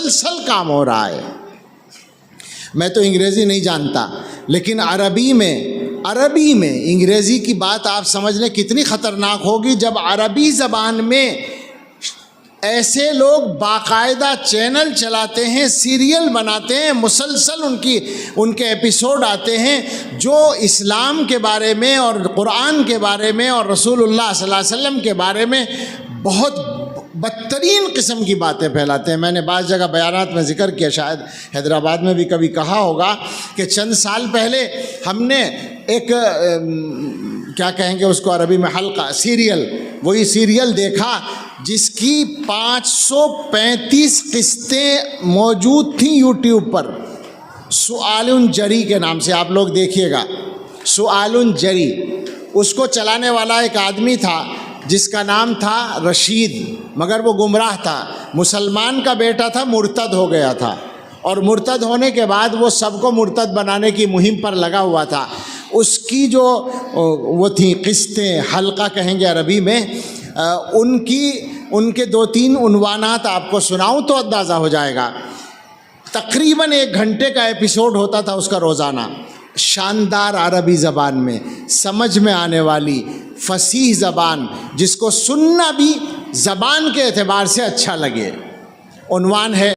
مسلسل کام ہو رہا ہے۔ میں تو انگریزی نہیں جانتا، لیکن عربی میں انگریزی کی بات آپ سمجھ لیں کتنی خطرناک ہوگی جب عربی زبان میں ایسے لوگ باقاعدہ چینل چلاتے ہیں، سیریل بناتے ہیں، مسلسل ان کے ایپیسوڈ آتے ہیں جو اسلام کے بارے میں اور قرآن کے بارے میں اور رسول اللہ صلی اللہ علیہ وسلم کے بارے میں بہت بدترین قسم کی باتیں پھیلاتے ہیں۔ میں نے بعض جگہ بیانات میں ذکر کیا، شاید حیدرآباد میں بھی کبھی کہا ہوگا کہ چند سال پہلے ہم نے ایک کیا کہیں گے اس کو عربی میں، حلقہ وہی سیریل دیکھا جس کی 535 قسطیں موجود تھیں یوٹیوب پر، سؤال جری کے نام سے، آپ لوگ دیکھیے گا، سؤال جری۔ اس کو چلانے والا ایک آدمی تھا جس کا نام تھا رشید، مگر وہ گمراہ تھا، مسلمان کا بیٹا تھا، مرتد ہو گیا تھا، اور مرتد ہونے کے بعد وہ سب کو مرتد بنانے کی مہم پر لگا ہوا تھا۔ اس کی جو وہ تھیں قسطیں، حلقہ کہیں گے عربی میں، ان کے 2-3 عنوانات آپ کو سناؤں تو اندازہ ہو جائے گا۔ تقریباً 1 گھنٹے کا ایپیسوڈ ہوتا تھا اس کا روزانہ، شاندار عربی زبان میں، سمجھ میں آنے والی فصیح زبان، جس کو سننا بھی زبان کے اعتبار سے اچھا لگے۔ عنوان ہے